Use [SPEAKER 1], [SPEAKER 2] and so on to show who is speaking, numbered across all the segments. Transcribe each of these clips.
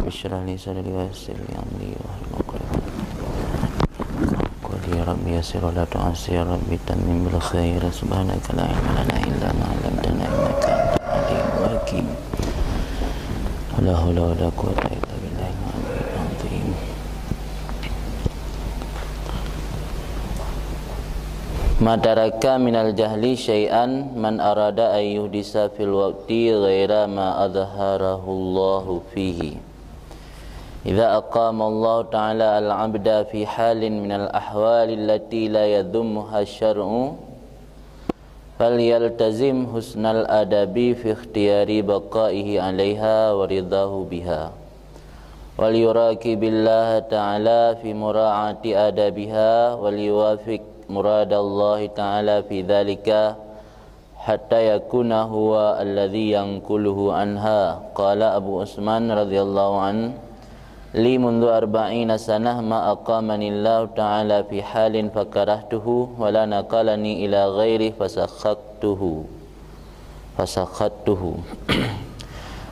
[SPEAKER 1] Rabbi shrah li sadri wa yassir li amri wahlul 'uqdatam ya Rabbi yassir wa la tu'assir ya Rabbi tammim bil khair subhanaka la ilma lana illa ma 'allamtana innaka antal alimul hakim la haula wa la quwwata illa billahi al-'aliyyil 'azim. Ma taraka minal jahli syai'an man arada an yuhdisa fil waqti ghaira ma adhharahu Allahu fihi. Idza aqama Allah ta'ala al-'abda fi halin minal ahwali allati la yadhummuha asy-syar'u falyaltazim husnal adabi fi ikhtiyari baqaihi 'alaiha wa ridahu biha wal yuraqibillaha ta'ala fi mura'ati adabiha wal yuwafiq muradallahi ta'ala fi dhalika hatta yakuna huwa alladhi yanquluhu anha. Qala Abu Usman radhiyallahu an li mundu arba'ina sanah ma aqamanillahu ta'ala fi halin fakarahtuhu wa la naqalani ila ghairi fasakhattuhu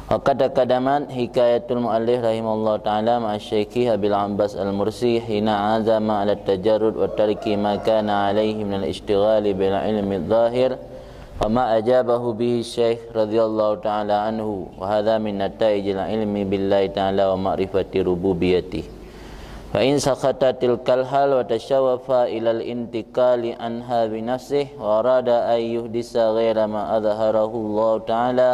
[SPEAKER 1] Waqad qadamat hikayatul muallif rahimahullah ta'ala ma'a Syekhi Abil Abbas Al-Mursi hina azama 'ala tajarrud wa tarki ma kana 'alaihi min al-ishtighali bil ilmi adh-dhahir wa ma ajabahu bihi Syekh radhiyallahu ta'ala anhu wa hadha min nataijil ilmi billahi ta'ala wa ma'rifati rububiyyatihi. Fa in sakhata tilkal hal wa tashawwafa ila al-intiqali anha bi nafsihi wa arada ay yuhdisa ghaira ma adhharahu Allah ta'ala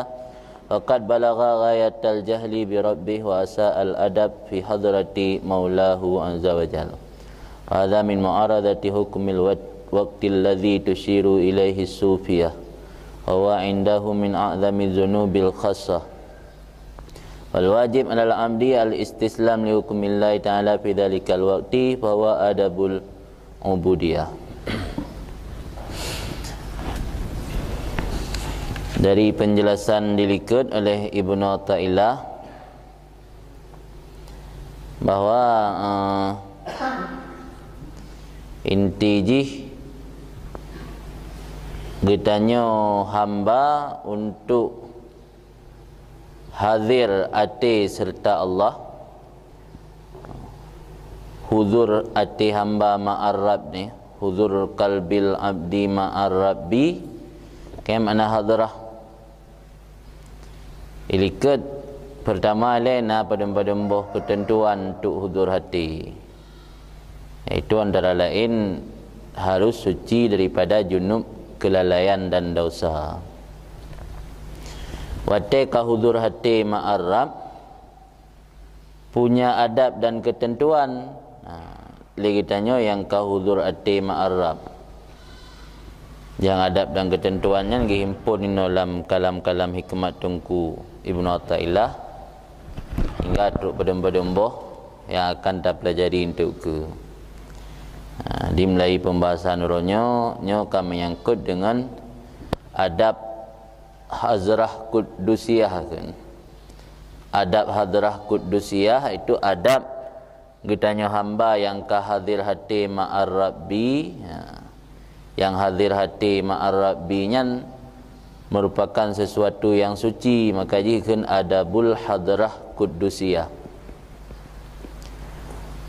[SPEAKER 1] faqad balagha ghayatal jahli bi rabbih wa asa'al adab fi hadrati maulahu azza wa jalla. Hadha min mu'aradati hukmil waqti alladhi tushiru ilayhi sufiyah wa huwa indahu min a'zami dhunubil khassah. Wal wajib 'alal 'abdi al-istislam li hukmillahi ta'ala fi dhalikal waqti fa huwa adabul ubudiyah. Dari penjelasan dilikut oleh Ibnu Athaillah bahwa intijih getanya hamba untuk hadir ati serta Allah, huzur ati hamba ma'ar Rabb ni, huzur qalbil abdi ma'ar Rabbi, kayak mana hadrah ilikut pertama lena pada ketentuan untuk huzur hati, iaitu antara lain harus suci daripada junub, kelalaian dan dosa. Wateka huzur hati ma'ar Rabb punya adab dan ketentuan. Lagi tanya yang ka huzur hati ma'ar Rabb, yang adab dan ketentuannya dihimpun dalam kalam-kalam hikmat tungku Ibnu Athaillah hingga truk pedembo-dembo yang akan kita pelajari untuk ke dimulai pembahasan ronyo kami menyangkut dengan adab hadrah qudusiyah kan. Adab hadrah qudusiyah itu adab getanya hamba yang kahadir hati ma'ar Rabbi, yang hadir hati ma'ar Rabbinya merupakan sesuatu yang suci, maka jika adabul hadrah qudusiyah.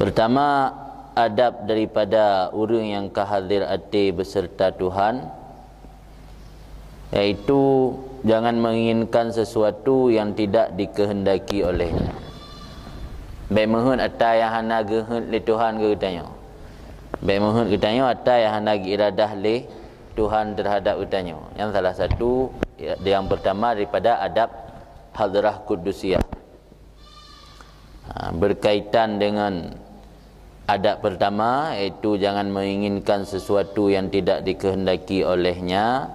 [SPEAKER 1] Pertama, adab daripada orang yang kahadir hati beserta Tuhan, yaitu jangan menginginkan sesuatu yang tidak dikehendaki olehnya. Baik mohon atai yang hana gehendaki le Tuhan ke tanya. Baik mohon kitanya ada yang hendak iradah le Tuhan terhadap kitanya. Yang salah satu yang pertama daripada adab hadrah qudusiyah. Berkaitan dengan adab pertama, iaitu jangan menginginkan sesuatu yang tidak dikehendaki olehnya.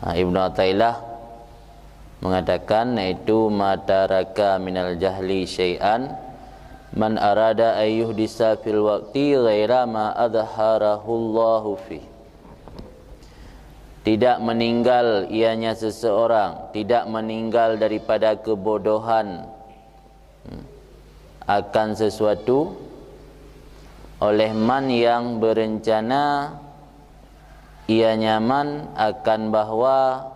[SPEAKER 1] Ibnu Athaillah mengatakan iaitu mataraka minal jahli syai'an man arada ayyuhdisa fil waqti ghaira ma adhharahu Allahu fi. Tidak meninggal ianya seseorang, tidak meninggal daripada kebodohan akan sesuatu oleh man yang berencana ia nyaman akan bahwa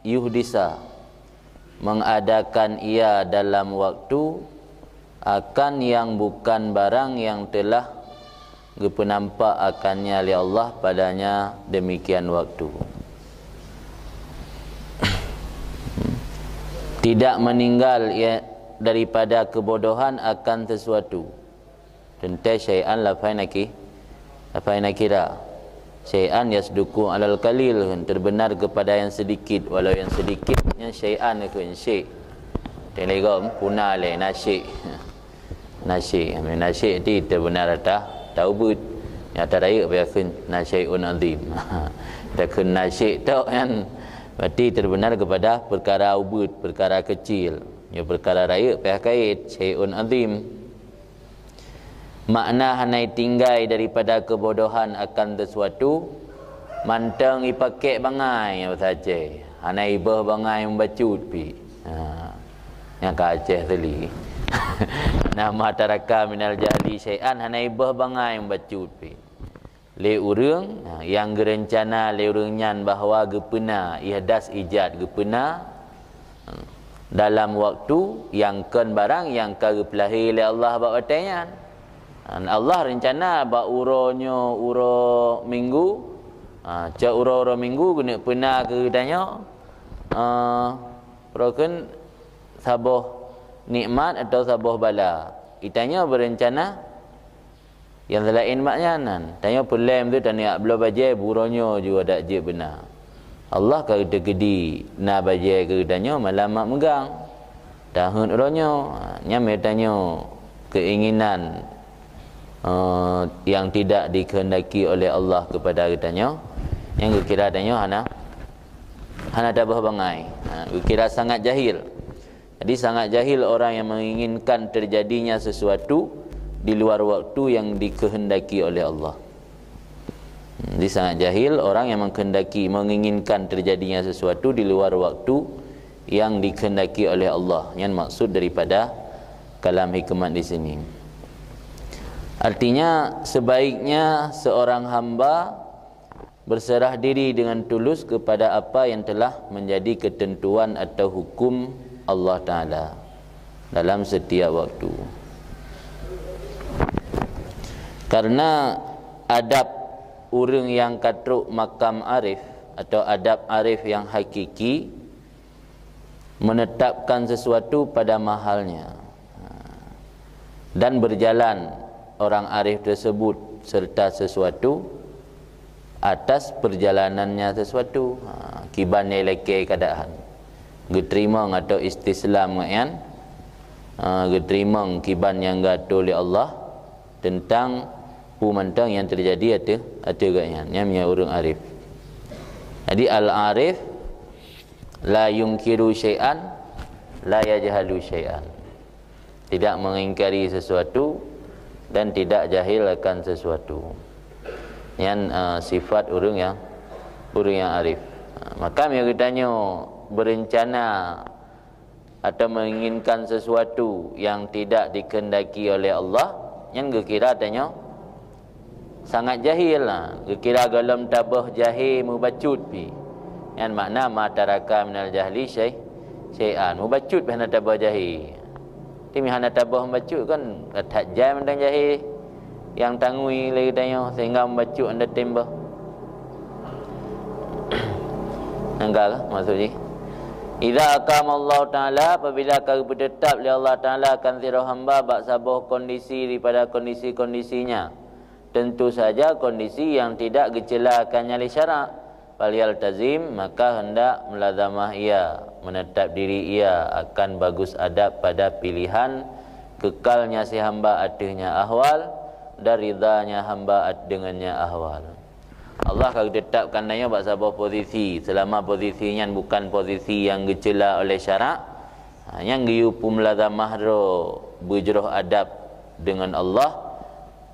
[SPEAKER 1] yuhdisa mengadakan ia dalam waktu akan yang bukan barang yang telah penampak akannya oleh Allah padanya demikian waktu. Tidak meninggal daripada kebodohan akan sesuatu. Tentu syai'an lafain nakira. Syai'an yasduku alal qalil, terbenar kepada yang sedikit, walau yang sedikitnya syai'an itu syai'. Telegram punah le nasyik. Nasyik itu terbenar atas taubut. Yang terakhir biarkan nasyai'un azim. Takun nasyik tu kan berarti terbenar kepada perkara ubud, perkara kecil. Ya perkara raya pihak kait syai'un azim. Makna hanai tinggai daripada kebodohan akan sesuatu manteng ipakek bangai apa saja. Hanai ibah bangai membacut pi. Yang ka Aceh tadi. Nama taraka minal jahli syai'an hanai ibah bangai membacut pi. Le urang yang gerencana le urang nyan bahawa gepena ihdas ijad gepena dalam waktu yang ken barang yang ka gepelahi le Allah bak wataian. Allah rencana bak uronyo uro minggu cak uro minggu guna pena ke tanya proken saboh nikmat atau saboh bala itanya berencana yang lain maknyanan tanya pelem tu tanya belum bajai buronyo juga dak je benar Allah kata gedi na bajai ke tanya malam mak megang tahun uronyo nyame tanya keinginan yang tidak dikehendaki oleh Allah kepada kitanya yang kira tanya hana tabah bangai kira sangat jahil. Jadi sangat jahil orang yang menginginkan terjadinya sesuatu di luar waktu yang dikehendaki oleh Allah. Jadi sangat jahil orang yang menginginkan terjadinya sesuatu di luar waktu yang dikehendaki oleh Allah. Yang maksud daripada kalam hikmat di sini. Artinya sebaiknya seorang hamba berserah diri dengan tulus kepada apa yang telah menjadi ketentuan atau hukum Allah Ta'ala dalam setiap waktu. Karena adab orang yang katruk makam arif atau adab arif yang hakiki menetapkan sesuatu pada mahalnya dan berjalan orang arif tersebut serta sesuatu atas perjalanannya sesuatu kiban lelaki keadaan getrimang atau istislam kan getrimang kiban yang gatul oleh Allah tentang pumantang yang terjadi atau gaknya namanya orang arif. Jadi al-arif la yungkiru syai'an la yajhalu syai'an, tidak mengingkari sesuatu dan tidak jahil akan sesuatu. Yang sifat orang yang arif. Maka yang ditanya berencana atau menginginkan sesuatu yang tidak dikehendaki oleh Allah, yang kira tanya sangat jahil lah. Kira galam tabah jahil mubacut pi. Yang makna mataraka minal jahli syai'an. Mubacut pi hana tabah jahil. Timi hana tabah membacut kan tak jam tentang jahil yang tangui lagi tanya sehingga membacut anda tembah. Enggak lah maksudnya. Idza aqama Allah Taala, apabila kau bertetap oleh Allah Taala akan sirah hamba bak sabah kondisi daripada kondisi-kondisinya. Tentu saja kondisi yang tidak gecelakannya li syarak. Faliyal tazim, maka hendak melazamah ia, menetap diri ia akan bagus adab pada pilihan kekalnya si hamba atihnya ahwal dan ridhanya hamba dengannya ahwal. Allah akan tetapkan nanya bak sabah posisi selama posisinya bukan posisi yang gecela oleh syarak, yang giupu melazamah ro berjuruh adab dengan Allah,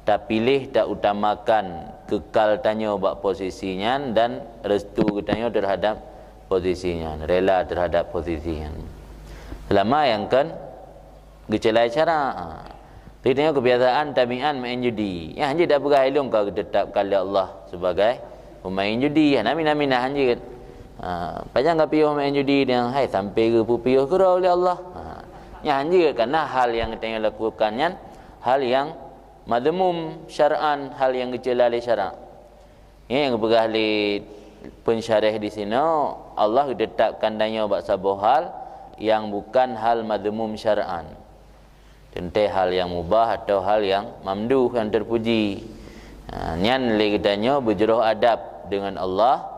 [SPEAKER 1] tak pilih tak utamakan kekal tanya bak posisinya dan restu tanya terhadap posisinya, rela terhadap posisinya selama yang kan gecela syarak. Tanya kebiasaan tabi'an main judi. Ya hanya dah berah ilung kau tetapkan oleh Allah sebagai pemain judi. Nami hanya kan. Pajang kau piuh main judi dengan hai sampai ke piuh ke oleh Allah. nya hanya karena hal yang kita lakukannya hal yang madmum syar'an, hal yang dicela oleh syarak. Yang bergah li pensyarah di sini Allah ditetapkan danya bab sabuh hal yang bukan hal madmum syar'an. Tentu hal yang mubah atau hal yang mamduh yang terpuji. Nyan le katanya berjuruh adab dengan Allah,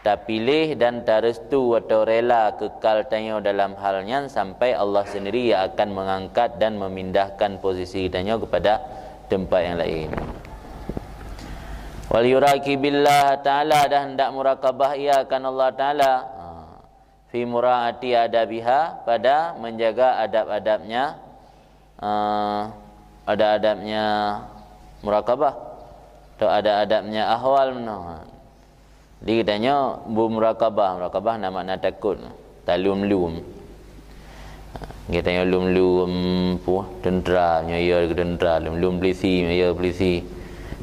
[SPEAKER 1] tak pilih dan tak restu atau rela kekal tanya dalam halnya sampai Allah sendiri yang akan mengangkat dan memindahkan posisi tanya kepada tempat yang lain. Wal yuraqibillah ta'ala, dah hendak murakabah ia akan Allah ta'ala fi muraati adabiha, pada menjaga adab-adabnya, ada adabnya murakabah atau ada adabnya ahwal. Dia katanya murakabah nama nak takut, talum-lum. Dia tanya lum-lum tentera, ya tentera, lum-lum polisi, ya polisi.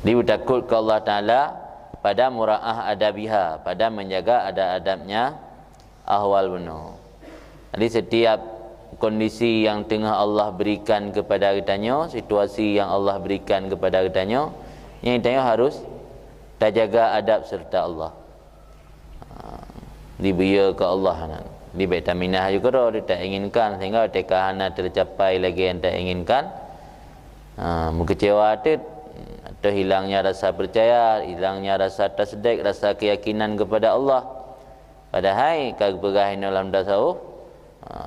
[SPEAKER 1] Dia takut ke Allah Ta'ala pada mura'ah adabiha, pada menjaga adab-adabnya ahwal benar. Jadi setiap kondisi yang tengah Allah berikan kepada kitanya, situasi yang Allah berikan kepada kitanya, yang kitanya harus terjaga adab serta Allah. Dibia ke Allah, di betaminah juga dia tak inginkan sehingga tekahana tercapai lagi yang tak inginkan. Mengecewa atau hilangnya rasa percaya, hilangnya rasa tasdik, rasa keyakinan kepada Allah. Padahal kalau bergahin dalam tasawuf,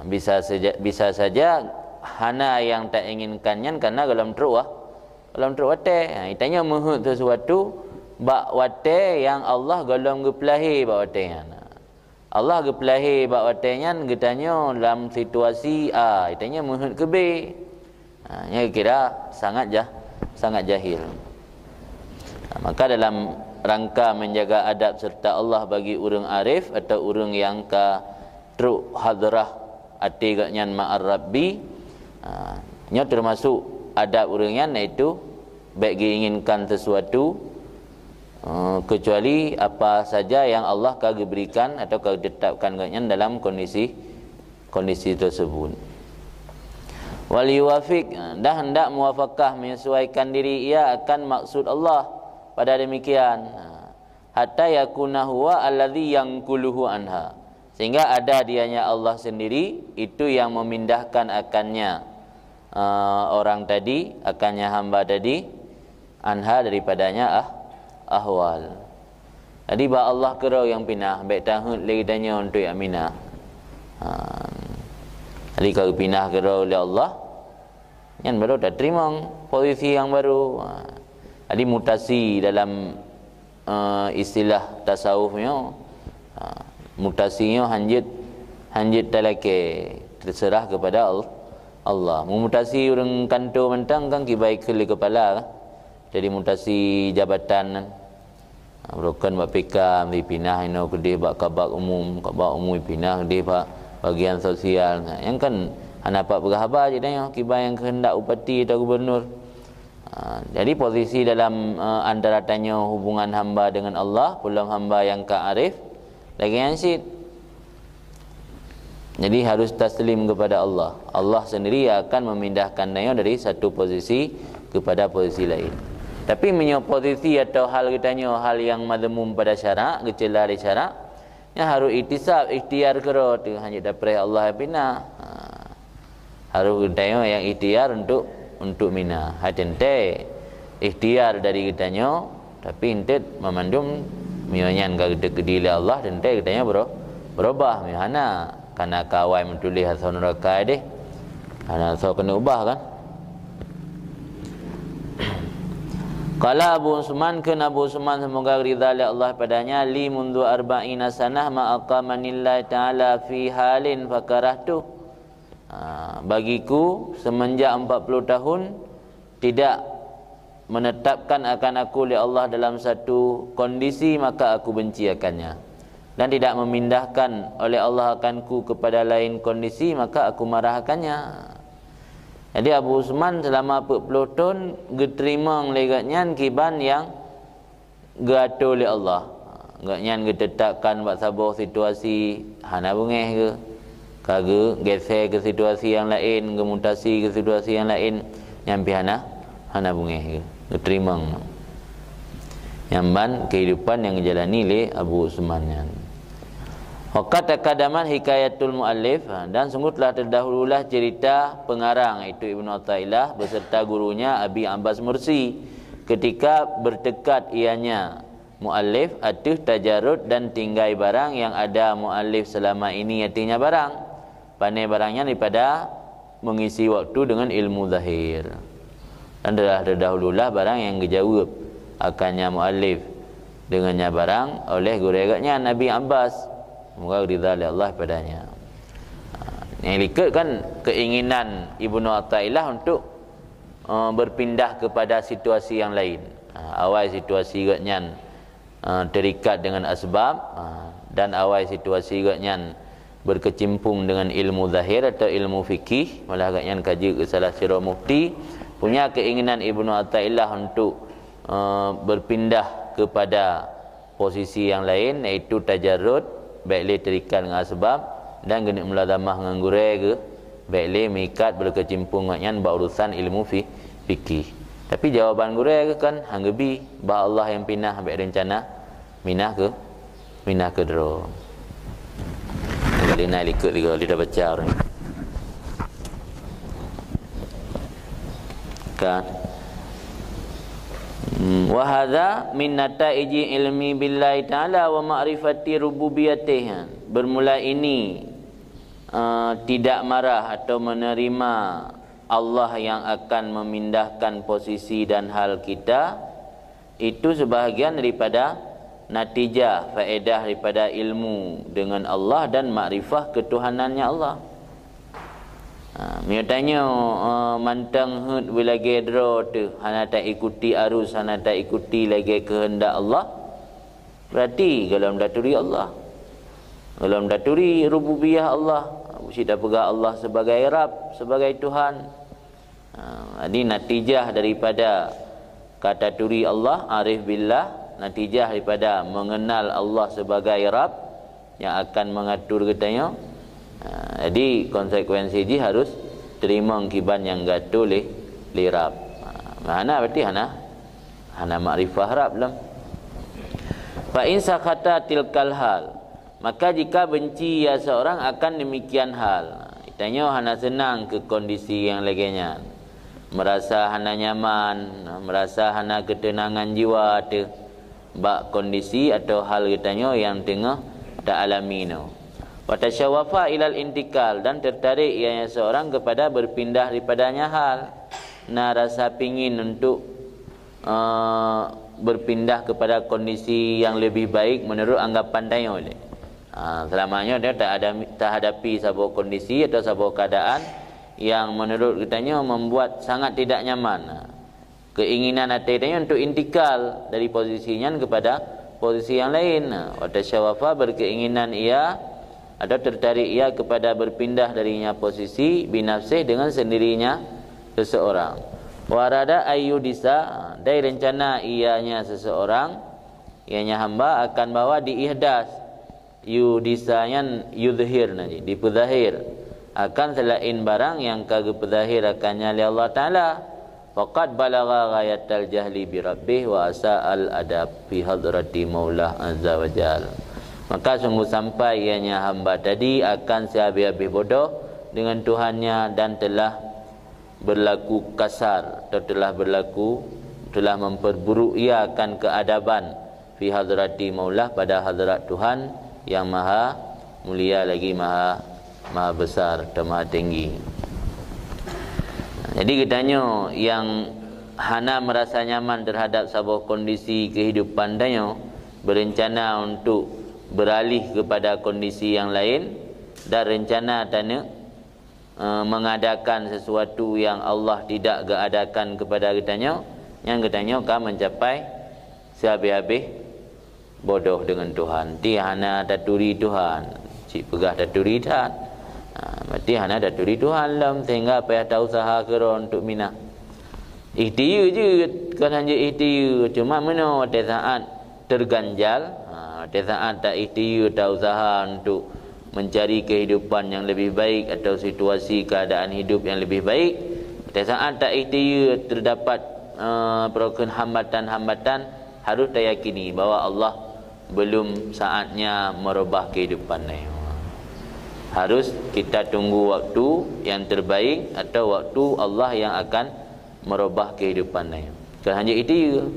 [SPEAKER 1] bisa saja hana yang tak inginkannya karena dalam teruk wate. Itanya muhut sesuatu bak wate yang Allah golong gepelahi bak watenya. Allah gepelahi bak watenya getanya dalam situasi A, itanya muhut ke B. Nya kira sangat jahil. Maka dalam rangka menjaga adab serta Allah bagi orang arif atau orang yang ka truk hadrah ati gatnya ma'ar rabbi, nya termasuk adab orangnya iaitu baik inginkan sesuatu kecuali apa saja yang Allah kagak berikan atau kagak tetapkan gatnya dalam kondisi tersebut. Wal yuwafiq, dah hendak muwafaqah menyesuaikan diri ia akan maksud Allah pada demikian, hatta yakuna huwa alladhi yanquluhu anha, sehingga ada dianya Allah sendiri itu yang memindahkan akannya orang tadi, akannya hamba tadi, anha daripadanya ahwal. Jadi ba Allah kerau yang pindah, baik tahun lagi tanya untuk aminah. Jadi kalau pindah kerau oleh Allah, yang baru dah terima posisi yang baru. Jadi mutasi dalam istilah tasawufnya, mutasinya hanjit talake, terserah kepada Allah. Memutasi orang kantor mentang kan kibai ke kepala kan? Jadi mutasi jabatan broken bak PK dipindah ino ke dia bak kabak umum pindah dia bak bagian sosial. Yang kan hanapak berhabar je tanya kibai yang kehendak upati atau gubernur. Jadi posisi dalam antara tanya hubungan hamba dengan Allah, pulang hamba yang ka'arif lagi yang syid. Jadi harus taslim kepada Allah. Allah sendiri akan memindahkan dia dari satu posisi kepada posisi lain. Tapi posisi atau hal kitanya hal yang madmum pada syarak, kecela di syarak, yang harus ikhtisab, ikhtiar kero tu hanya dapat Allah bina. Harus kitanya yang ikhtiar untuk mina. Hatente ikhtiar dari kitanya, tapi intet memandum mionyan ke diri Allah, tente kitanya berubah mihana karena kawai mentulih asal neraka deh. Karena asal kena ubah kan. Qala Abu Usman, ke Abu Usman semoga ridha Allah padanya, li mundu arba'ina sanah ma aqamanillahi ta'ala fi halin fakarahtu. Bagiku semenjak 40 tahun tidak menetapkan akan aku oleh Allah dalam satu kondisi, maka aku benci akannya. Dan tidak memindahkan oleh Allah akanku kepada lain kondisi, maka aku marah akannya. Jadi Abu Usman selama 40 tahun diterima legatnya kiban yang gato oleh Allah. Gatnya ditetapkan buat sabar situasi hana bungeh ke Kaga geser ke situasi yang lain, gemutasi ke situasi yang lain, nyampe hana bungeh ke terima. Nyamban kehidupan yang dijalani oleh Abu Usman. Waqat takadaman hikayatul muallif, dan sungguh telah terdahululah cerita pengarang iaitu Ibnu Athaillah beserta gurunya Abi Abbas Mursi ketika bertekad ianya muallif atuh tajarrud dan tinggai barang yang ada muallif selama ini artinya barang pandai barangnya daripada mengisi waktu dengan ilmu zahir. Dan telah terdahululah barang yang dijawab akannya muallif dengannya barang oleh guru-gurunya Nabi Abbas, semoga ridha Allah padanya. Yang ikut kan keinginan Ibnu Athaillah untuk berpindah kepada situasi yang lain. Awal situasi gatnyan terikat dengan asbab, dan awal situasi gatnyan berkecimpung dengan ilmu zahir atau ilmu fikih, malah gatnyan kaji ke salah sirah mufti, punya keinginan Ibnu Athaillah untuk berpindah kepada posisi yang lain iaitu tajarrud, baik terikat dengan asbab dan genik muladamah dengan gure ke baik mikat berkecimpung dengan urusan ilmu fikih. Tapi jawapan gure ke kan hanggebi bah Allah yang pindah baik rencana minah ke dro. Kali nak ikut dia dah baca orang. Kan wa hadza min nataiji ilmi billahi taala wa ma'rifati rububiyyatihi. Bermula ini tidak marah atau menerima Allah yang akan memindahkan posisi dan hal kita, itu sebahagian daripada natijah faedah daripada ilmu dengan Allah dan makrifah ketuhanannya Allah. Mio tanya mantang hud bilagi dro tu hana tak ikuti arus, hana tak ikuti lagi kehendak Allah, berarti kalau mendaturi Allah, kalau mendaturi rububiyah Allah, mesti dah pegang Allah sebagai Rabb, sebagai Tuhan. Ini natijah daripada kata turi Allah, arif billah, natijah daripada mengenal Allah sebagai Rabb yang akan mengatur katanya. Jadi konsekuensi ji harus terima kiban yang gatul li Rabb. Mana berarti hana makrifah Rabb lam. Fa in sakata tilkal hal, maka jika benci ya seorang akan demikian hal, tanya hana senang ke kondisi yang laginya, merasa hana nyaman, merasa hana ketenangan jiwa tu bak kondisi atau hal katanya yang tengah tak alami no. Wa tasyawafa ilal intikal, dan tertarik ianya seorang kepada berpindah daripadanya hal, na rasa pingin untuk berpindah kepada kondisi yang lebih baik menurut anggapan dia oleh. Selamanya dia tak hadapi sebuah kondisi atau sebuah keadaan yang menurut katanya membuat sangat tidak nyaman. Keinginan hati dia untuk intikal dari posisinya kepada posisi yang lain. Wa tasyawafa, berkeinginan ia atau tertarik ia kepada berpindah darinya posisi binafsih dengan sendirinya seseorang. Warada ayyudisa, dari rencana ianya seseorang, ianya hamba akan bawa diihdas, yudisanya yudhir nanti dipudahir, akan selain barang yang kagak pudahir akannya oleh Allah Ta'ala. Faqad balagha ghayatal jahli bi rabbih wa asa'al adab fi hadrati maulah azza wa jalla. Maka sungguh sampai ianya hamba tadi akan sehabis-habis bodoh dengan Tuhannya dan telah berlaku kasar atau telah memperburuk ia akan keadaban fi hadrati maulah, pada hadrat Tuhan yang maha mulia lagi maha besar atau maha tinggi. Jadi kitanya yang hana merasa nyaman terhadap sebuah kondisi kehidupan dia, berencana untuk beralih kepada kondisi yang lain dan rencana tanya mengadakan sesuatu yang Allah tidak keadakan kepada kitanya, yang kitanya akan mencapai sehabis-habis bodoh dengan Tuhan. Dia hana daturi Tuhan, cik pegah daturi Tuhan. Berarti hana daturi Tuhan lam, sehingga payah tak usaha kira untuk minah. Ikhtiar je kan, hanya ikhtiar, cuma mana pada saat terganjal, pada saat tak ikhtiar, tak usaha untuk mencari kehidupan yang lebih baik atau situasi keadaan hidup yang lebih baik, pada saat tak ikhtiar terdapat perokon hambatan-hambatan, harus diyakini bahawa Allah belum saatnya merubah kehidupan ni. Harus kita tunggu waktu yang terbaik atau waktu Allah yang akan merubah kehidupan ni. Kalau hanya itu,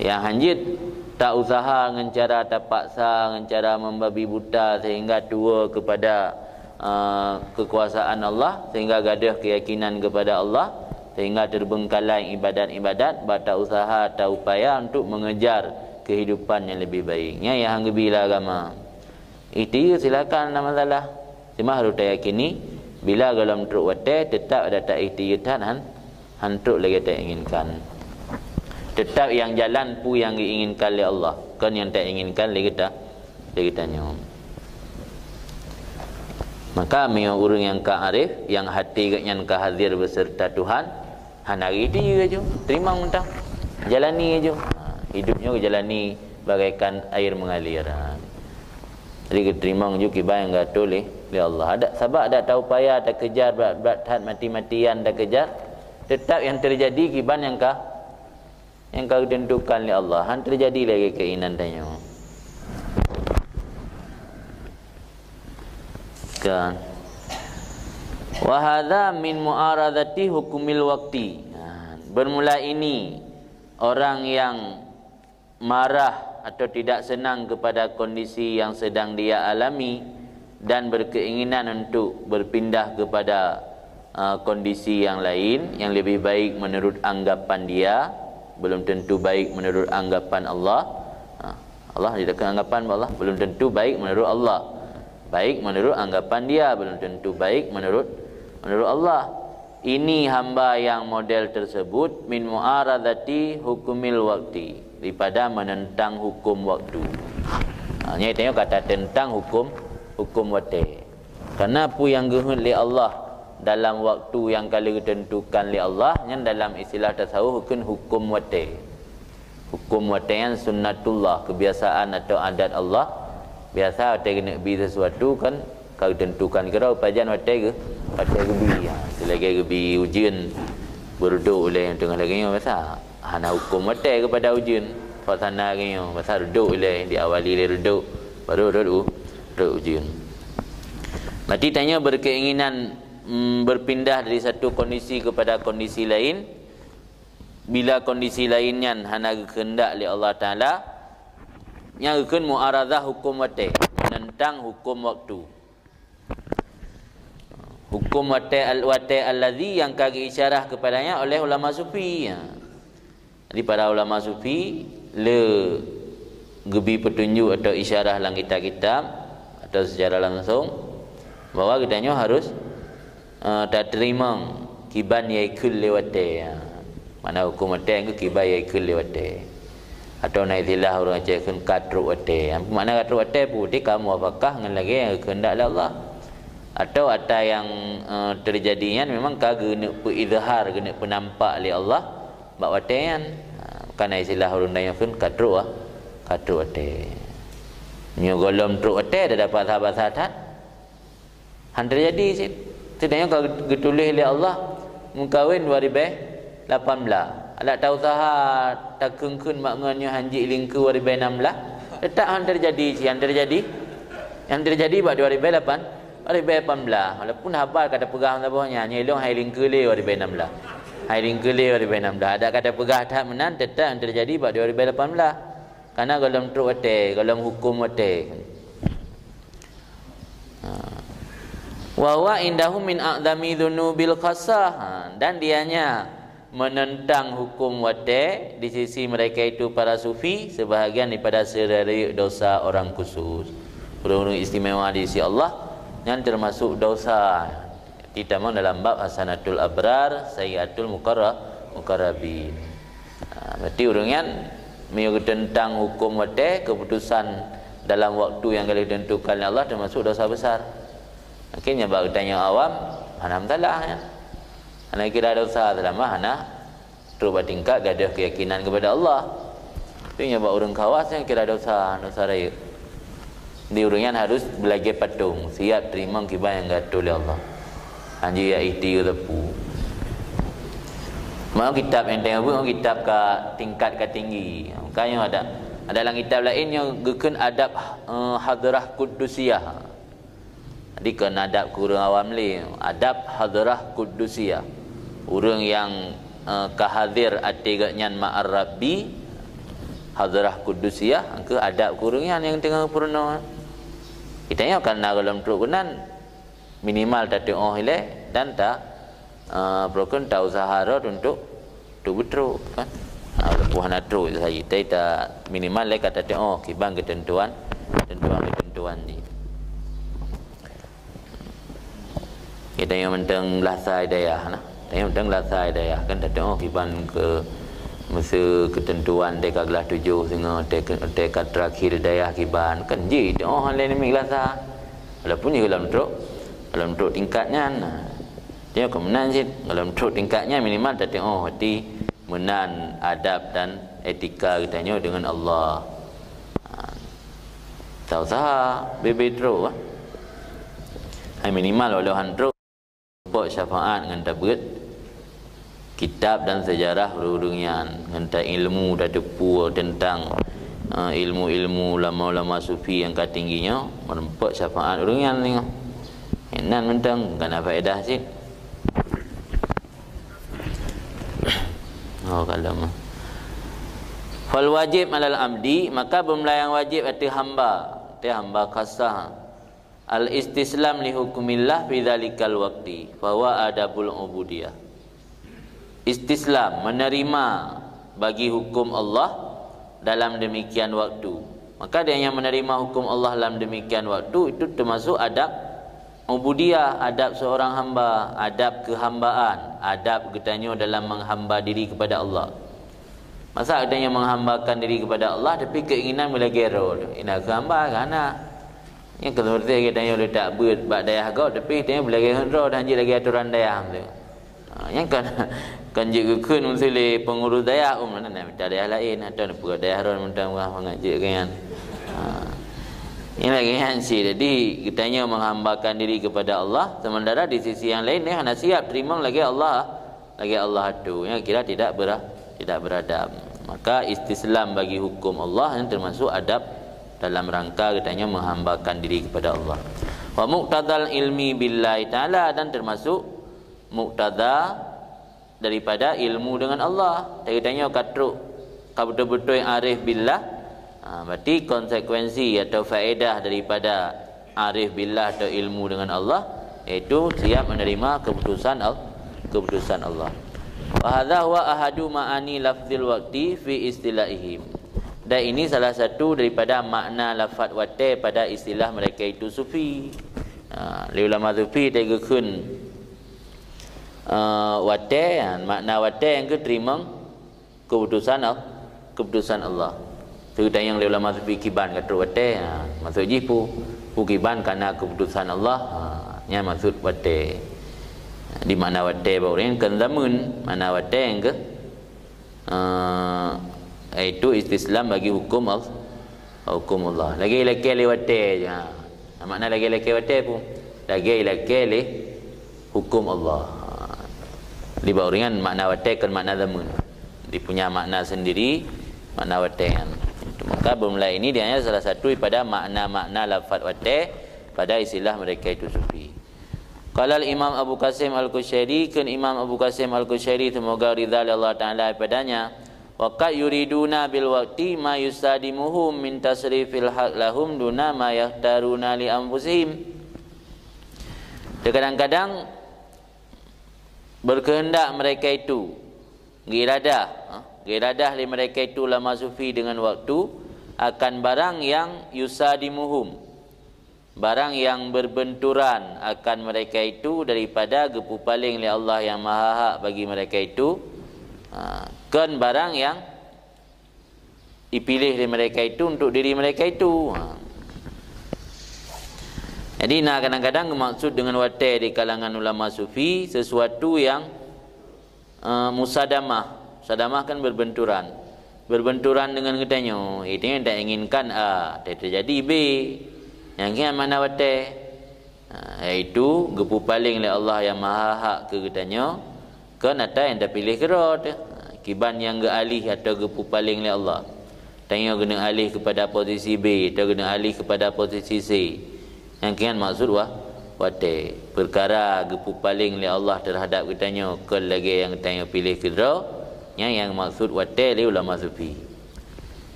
[SPEAKER 1] yang hanya tak usaha dengan cara tak paksa, dengan cara membabi buta sehingga tua kepada kekuasaan Allah, sehingga gadah keyakinan kepada Allah, sehingga terbengkalai ibadat-ibadat, tak usaha, tak upaya untuk mengejar kehidupan yang lebih baiknya yang bila agama. Itu silakan, tak masalah. Cuma harus diyakini bila dalam truk wate tetap ada tak ikhtiar hantuk lagi tak inginkan. Tetap yang jalan pu yang diinginkan oleh Allah, kan yang tak inginkan lagi tanya. Maka orang yang kearif, yang hati yang kehadir beserta Tuhan, hari itu aja terima mentang jalani aja. Hidupnya jalani bagaikan air mengalir. Jadi keterima juga kibai yang gatul oleh Allah. Ada sebab ada tahu payah, ada kejar berat-berat mati-matian, ada kejar. Tetap yang terjadi kiban yang kau tentukan oleh Allah. Han terjadi lagi keinginan tanya. Kan. Wa hadza min mu'aradati hukumil waqti. Bermula ini orang yang marah atau tidak senang kepada kondisi yang sedang dia alami dan berkeinginan untuk berpindah kepada kondisi yang lain yang lebih baik menurut anggapan dia, belum tentu baik menurut anggapan Allah. Allah tidak anggapan Allah belum tentu baik menurut Allah. Baik menurut anggapan dia, belum tentu baik menurut Allah. Ini hamba yang model tersebut min mu'aradati hukumil waqti, daripada menentang hukum waktu. Ini tengok kata tentang hukum waktu. Karena apa yang gehun oleh Allah dalam waktu yang kali ditentukan oleh Allah, yang dalam istilah tasawuf hukum waktu. Hukum waktu yang sunnatullah, kebiasaan atau adat Allah. Biasa waktu kena bi sesuatu kan kau tentukan kira upajan waktu ke bi. Selagi bi ujian berduk oleh yang tengah lagi masa hana hukum waktu kepada ujian fasana lagi masa duduk oleh diawali oleh duduk baru duduk ujian. Mati tanya berkeinginan berpindah dari satu kondisi kepada kondisi lain, bila kondisi lainnya hana kehendak oleh Allah Ta'ala, yang akan mu'aradah hukum waktu, menentang hukum waktu. Hukum waktu alladhi yang kaki isyarah kepadanya oleh ulama sufi. Jadi para ulama sufi le gebi petunjuk atau isyarah dalam kitab-kitab atau secara langsung bahawa kitanya harus tak terima kiban yaikul lewate. Mana hukum waktu yang kiban yaikul lewate. Atau naiklah orang Aceh kan katruk wate. Mana katruk wate putih kamu apakah dengan lagi yang kehendak Allah. Atau ada yang terjadinya memang kena izhar, kena penampak oleh Allah bak watean. Kan istilah orang lain kan katruk wate. Nyo golom truk wate dah dapat sahabat-sahabat. Han terjadi sih. Sedangnya kalau ditulis oleh Allah mengkawin 2018. Ada tahu sahat tak kengkun maknanya hanji lingku 2016 tetap han terjadi yang terjadi pada 2018 walaupun hafal kata pegah bawahnya nyelong hai lingku le 2016 hai lingku le 2016 ada kata pegah tak menan tetap yang terjadi pada 2018 karena dalam truk wate dalam hukum wate wa huwa indahum min a'zami dzunubil qasah dan dianya menentang hukum wate di sisi mereka itu para sufi sebahagian daripada sedari dosa orang khusus, orang-orang istimewa di sisi Allah yang termasuk dosa ditambah dalam bab hasanatul abrar sayyatul muqarrabin. Berarti orangnya mengikuti tentang hukum wate, keputusan dalam waktu yang kali ditentukan oleh Allah termasuk dosa besar. Akhirnya bagi tanya awam alhamdulillah ya. Anak kira dosa selama anak terubah tingkat gadah keyakinan kepada Allah. Itu yang buat orang kawas yang kira dosa raya. Di urungan harus belajar patung, siap terima kibar yang gatul oleh Allah. Anji ya iti lepu. Mau kitab yang tengah kitab ke tingkat ke tinggi. Makanya ada dalam kitab lain yang gekeun adab hadrah qudusiyah. Jadi kan adab kurang awam li, adab hadrah qudusiyah. Urang yang kahadir atiganya ma'ar rabbi hadrah qudusiyah ke adab kurungan yang tengah purna. Kita nya kana dalam trukunan minimal tak ile dan tak broken tahu sahara untuk betul kan. Lepuhan atro saja. Kita minimal le kata kibang ketentuan ni. Kita yang mentang lasai daya nah. Yang mentang lasai daya kan tak kibang ke masa ketentuan dekat kelas 7 sehingga dekat terakhir daya kiban kan ji hal lain ni lasa. Walaupun ni dalam truk tingkatnya nah. Dia kemenan sih dalam truk tingkatnya minimal tak hati menan adab dan etika kitanya dengan Allah. Tak usah bebe truk minimal olahan truk buat syafaat dengan tabut kitab dan sejarah urungian dengan ilmu dah depu tentang ilmu-ilmu ulama-ulama sufi yang katingginya merempat syafaat urungian ni. Enan mentang kan faedah sih. Kalau fal wajib alal abdi, maka bermelayang wajib atas hamba khasah al istislam li hukumillah fi dzalikal waqti fa huwa adabul ubudiyah. Istislam, menerima bagi hukum Allah dalam demikian waktu. Maka dia yang menerima hukum Allah dalam demikian waktu itu termasuk adab ubudiyah, adab seorang hamba, adab kehambaan, adab katanya dalam menghamba diri kepada Allah. Masa katanya menghambakan diri kepada Allah tapi keinginan mula gero. Ina hamba kana. Yang kemudian katanya boleh tak buat bak daya kau tapi katanya boleh gero dan je lagi aturan daya tu. Yang kan je keun mesti pengurus daya mana nak minta daya lain atau nak buat daya ron minta mengaji kan. Ini lagi hansi. Jadi kitanya menghambakan diri kepada Allah, sementara di sisi yang lain ni hanya siap terima lagi Allah tu. Yang kira tidak beradab. Maka istislam bagi hukum Allah yang termasuk adab dalam rangka kitanya menghambakan diri kepada Allah. Wa muqtadal ilmi billahi taala, dan termasuk muqtada daripada ilmu dengan Allah. Kitanya katruk betul-betul yang arif billah. Berarti konsekuensi atau faedah daripada arif billah atau ilmu dengan Allah iaitu siap menerima keputusan Allah. Wa hadza huwa ahadu ma'ani lafzil waqti fi istilahihim. Dan ini salah satu daripada makna lafaz waqti pada istilah mereka itu sufi. Ulama sufi tegekeun waqti, makna waqti yang terima keputusan Allah. Cerita yang ulama sufi kiban kata wate, maksud jipu kiban kerana keputusan Allah, nya maksud wate. Di mana wate baurin kan zaman mana wate yang ke itu istislam bagi hukum Allah. Lagi wate je. Makna lagi wate pun lagi hukum Allah. Di bauringan makna wate kan makna zaman. Dia punya makna sendiri makna wate kan. Maka bermula ini dia hanya salah satu daripada makna-makna lafaz wate pada istilah mereka itu sufi. Qala Imam Abu Qasim Al-Qushairi, kan Imam Abu Qasim Al-Qushairi semoga ridha Allah Taala padanya, wa qad yuriduna bil waqti ma yusadimuhum min tasrifil haq lahum duna ma yahtaruna li anfusihim. Kadang-kadang berkehendak mereka itu iradah li mereka itu ulama sufi dengan waktu akan barang yang yusadimuhum, barang yang berbenturan akan mereka itu daripada gepu paling li Allah yang maha hak bagi mereka itu, kan barang yang dipilih oleh mereka itu untuk diri mereka itu. Jadi kadang-kadang maksud dengan wate di kalangan ulama sufi sesuatu yang musadamah. Sadamah kan berbenturan dengan katanya. Itu yang tak inginkan A, tak terjadi B. Yang kian mana wate? Iaitu gepu paling le Allah yang maha hak ke katanya ke nata yang dah pilih kerot kiban yang ge alih atau gepu paling le Allah. Tanya kena alih kepada posisi B atau kena alih kepada posisi C. Yang kian maksud wate perkara gepu paling le Allah terhadap katanya ke lagi yang tanya pilih kerot yang maksud wate le ulama sufi.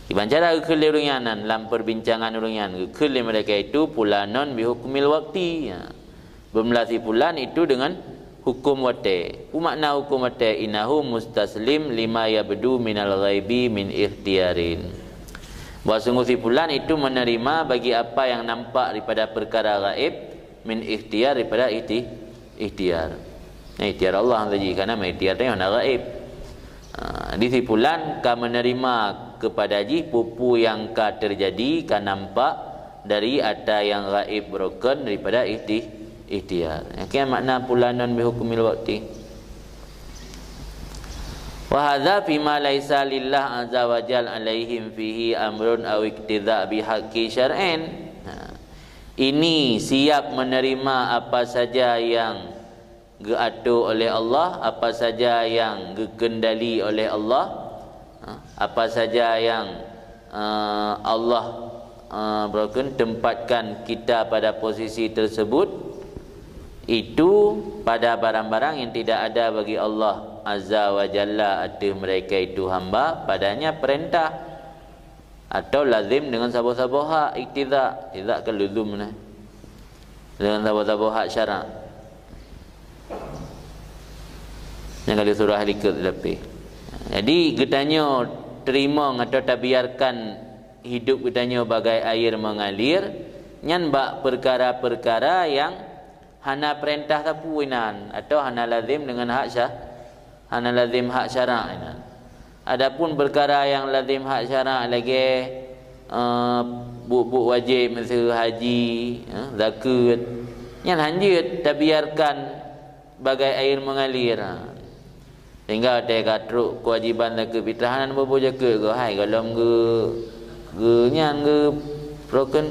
[SPEAKER 1] Iban cara kekil urunyanan dalam perbincangan urunyan kekil mereka itu pulanon bihukmil waqti bermelasi pulan itu dengan hukum wate. Makna hukum wate innahu mustaslim lima yabdu minal ghaibi min ikhtiarin. Bahawa sungguh si pulan itu menerima bagi apa yang nampak daripada perkara gaib min ikhtiar daripada ikhtiar. Ikhtiar Allah saja kerana ikhtiar itu yang gaib. Di si pulan ka menerima kepada ji pupu yang ka terjadi ka nampak dari ada yang gaib broken daripada ikhtiar. Yang makna pulanon bihukmil waqti. Wa hadza fima laisa lillah azza wa jal alaihim fihi amrun aw iktidha bihaqqi syar'in. Ini siap menerima apa saja yang diatur oleh Allah, apa saja yang dikendali oleh Allah, apa saja yang Allah tempatkan kita pada posisi tersebut, itu pada barang-barang yang tidak ada bagi Allah Azza wa Jalla atau mereka itu hamba padanya perintah atau lazim dengan sabah-sabah hak iktidha, tidak ke luzum dengan sabah-sabah hak syarak. Yang kali surah likut lebih. Jadi getanya terima atau tak biarkan hidup getanya bagai air mengalir nyan bak perkara-perkara yang hana perintah tapuinan atau hana lazim dengan hak hana lazim hak syarak. Adapun perkara yang lazim hak syarak lagi buk wajib masa haji, zakat nyan hanjut tak biarkan bagai air mengalir. Sehingga ada katruk kewajiban zakat fitrahan bobo jaga ke hai kalau nyan broken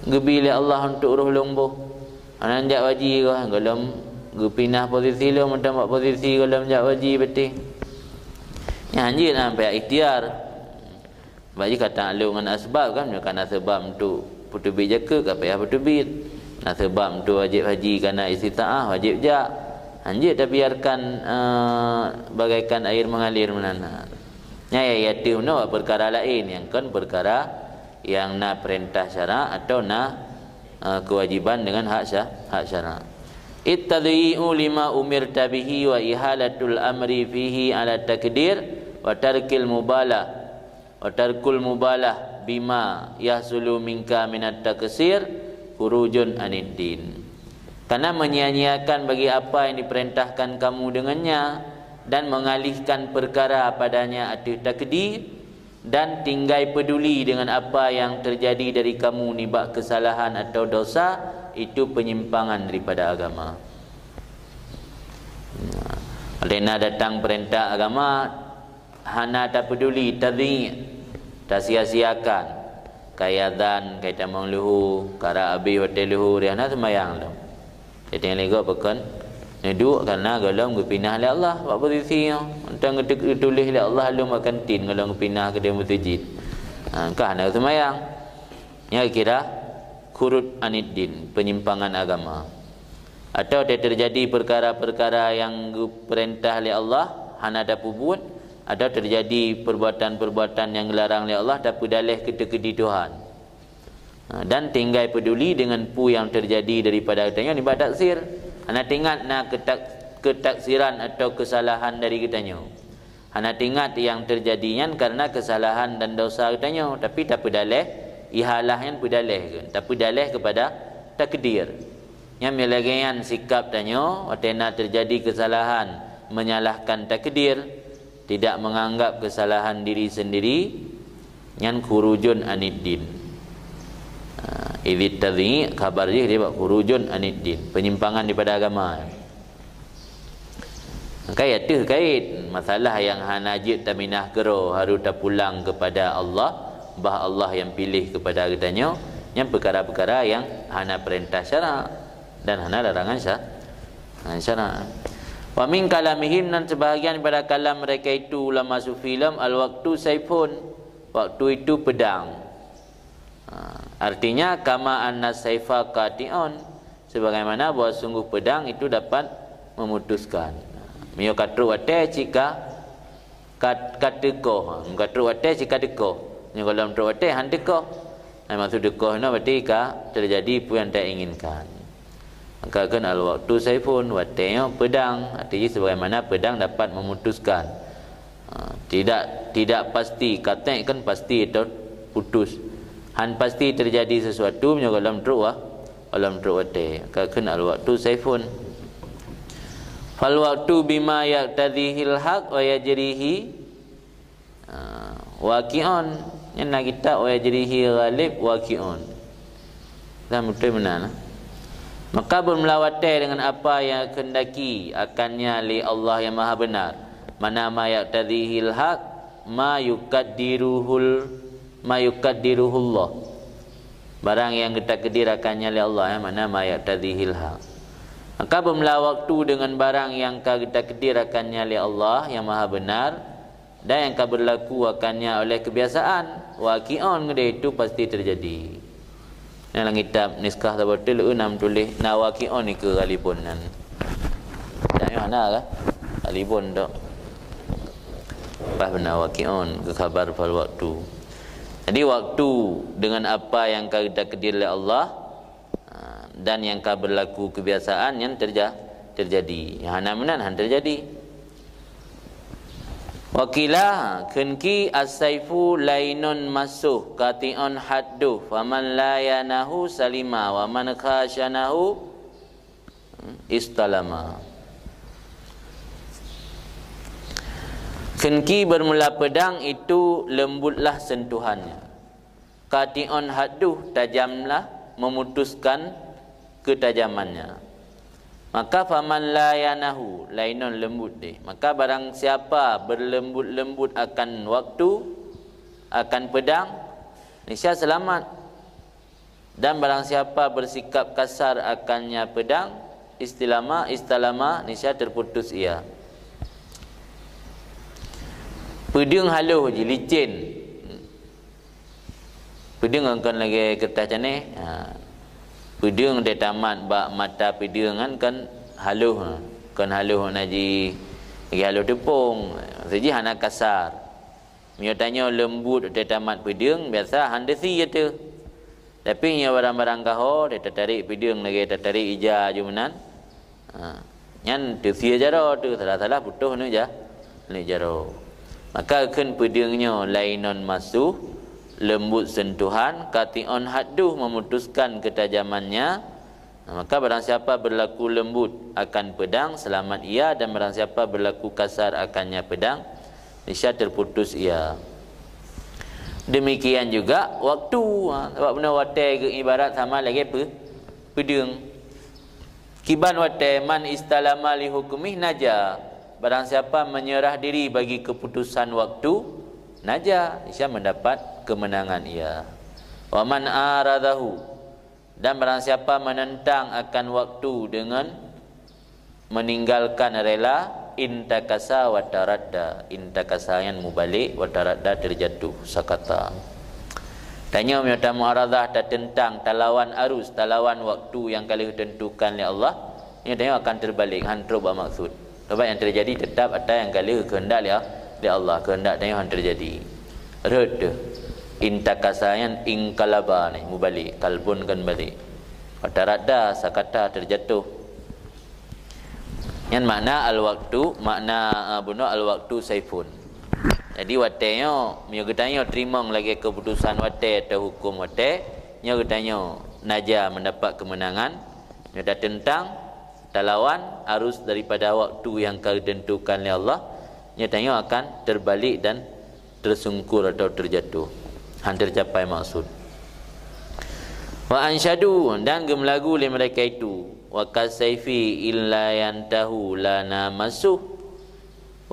[SPEAKER 1] gebile Allah untuk roh lombo anan jak waji ke kalau pinah posisi lo macam buat posisi kalau jak waji betul nyanyi sampai ikhtiar bagi kata lu dengan asbab kan kerana sebab untuk putu jaga ke payah putu bit nah sebab untuk wajib haji kerana istitaah wajib jak anjir dah biarkan bagaikan air mengalir menana. Ya itu no perkara lain yang kan perkara yang nak perintah syarak atau nak kewajiban dengan hak syarak. Ittadhi'u lima umirta bihi wa ihalatul amri fihi ala takdir wa tarkil mubalah wa tarkul mubalah bima yahsulu minka minat taksir khurujun anid din. Karena menyia-nyiakan bagi apa yang diperintahkan kamu dengannya dan mengalihkan perkara padanya atau takdir dan tinggal peduli dengan apa yang terjadi dari kamu nibak kesalahan atau dosa, itu penyimpangan daripada agama. Lena datang perintah agama hana tak peduli, tadhi tak sia-siakan kayadan kaita mangluhu kara abi hotel luhu riana semayang lo. Jadi yang lego pekan duduk kerana kalau ngepinah oleh Allah buat posisi tentang ditulis oleh Allah lu makan tin kalau ngepinah ke dia masjid. Kerana semayang. Yang kira khurud aniddin, penyimpangan agama. Atau terjadi perkara-perkara yang perintah oleh Allah hana dapat buat, atau terjadi perbuatan-perbuatan yang dilarang oleh Allah tapi dalih ketekedi Tuhan. Dan tinggal peduli dengan pu yang terjadi daripada katanya ni bab taksir. Hana ingat nak ketaksiran atau kesalahan dari katanya. Hana ingat yang terjadinya karena kesalahan dan dosa katanya, tapi tak pedalih ihalahnya pedalih, tapi dalih kepada takdir. Yang melagian sikap tanya watena terjadi kesalahan menyalahkan takdir, tidak menganggap kesalahan diri sendiri, yang khurujun aniddin. Idit tadhi khabar dia buat khurujun aniddin, penyimpangan daripada agama. Kait tu kait masalah yang hanajit taminah gero harus tak pulang kepada Allah, bah Allah yang pilih kepada katanya Yang perkara-perkara yang hana perintah syarak dan hana larangan syarak. Wa min kalamihim, dan sebahagian pada kalam mereka itu ulama sufilam, al-waqtu saifun, waktu itu pedang. Artinya kama anna saifa qati'un, sebagaimana bahawa sungguh pedang itu dapat memutuskan. Mio katru wate jika kateko, katru wate jika deko. Ni kalau katru wate han deko. Maksud deko no berarti terjadi apa yang tak inginkan. Maka kan al-waqtu saifun, watenya pedang, artinya sebagaimana pedang dapat memutuskan. Tidak pasti, kata kan pasti itu putus. Han pasti terjadi sesuatu menyoal dalam truk wate. Maka kan al-waqtu saifun. Fal waqtu bima yaqtadhihil haq wa yajrihi waqi'un. Yang nak kita wa yajrihi ghalib waqi'un. Dah betul benar. Maka bermelawati dengan apa yang kehendaki akannya li Allah yang maha benar. Mana ma yaqtadhihil haq ma yukaddiruhullah. Barang yang kita kedirakannya li Allah, mana ma yaqtadhihil haq. Maka bermula waktu dengan barang yang kita kedirakannya li Allah yang maha benar, dan yang berlaku akannya oleh kebiasaan. Waqi'un, itu pasti terjadi. Dalam kitab Niskah Tabatul 6 tulis nawaqi'un ni ke galipun nan. Tak mana ke? Galipun dak. Pas benar waqi'un ke khabar fal waktu. Jadi waktu dengan apa yang kita kediri oleh Allah dan yang berlaku kebiasaan yang terjadi. Yang hana han terjadi. Wakila kenki as-saifu lainun masuh qati'un hadduh faman la yanahu salima wa man khashanahu istalama. Kenki bermula pedang itu lembutlah sentuhannya. Qati'un hadduh tajamlah, memutuskan ketajamannya. Maka faman la yanahu, lainun lembut deh. Maka barang siapa berlembut-lembut akan waktu, akan pedang, niscaya selamat. Dan barang siapa bersikap kasar akannya pedang, istalama, niscaya terputus ia. Pedang haluh je, licin. Pedang akan lagi kertas macam ni. Pedang dia tamat bak mata pedang kan haluh. Kan haluh naji lagi haluh tepung. Saja hana kasar. Mio tanya lembut dia tamat pedang, biasa han desi je tu. Tapi nya barang-barang kaho dia tertarik pedang lagi tertarik ija jumanan. Nyan tu sia jaro tu salah-salah putus ni ja. Ni jaro. Maka kan pedangnya lainon masuh, lembut sentuhan, qati'un hadduh, memutuskan ketajamannya. Maka barang siapa berlaku lembut akan pedang, selamat ia. Dan barang siapa berlaku kasar akannya pedang, niscaya terputus ia. Demikian juga waktu. Sebab benar watai ke ibarat sama lagi apa? Pedang. Kiban watai man istalama li hukumih naja. Barang siapa menyerah diri bagi keputusan waktu, naja, niscaya mendapat kemenangan ia. Wa man aradahu, dan barang siapa menentang akan waktu dengan meninggalkan rela, intakasa wa taradda. Intakasa yang mubalik, wa taradda terjatuh sakata. Tanya menyata muaradah tentang talawan arus, talawan waktu yang kali ditentukan oleh Allah. Ini tanya akan terbalik, hantrub maksud. Sebab yang terjadi tetap ada yang kali kehendak oleh Allah, kehendak tanya yang terjadi. Reda intakasayan ingkalaba ni mubalik, kalbun kan balik. Watarada sakata terjatuh. Yang makna al-waktu, makna bunuh al-waktu saifun. Jadi watenya nya getanya terima lagi keputusan wate atau hukum wate, nya getanya naja mendapat kemenangan. Nya tentang talawan arus daripada waktu yang ditentukan oleh Allah, nyatanya akan terbalik dan tersungkur atau terjatuh, hampir tercapai maksud. Wa ansyadu, dan gemelagu oleh mereka itu, wa kasaifi illa yantahu lana masuh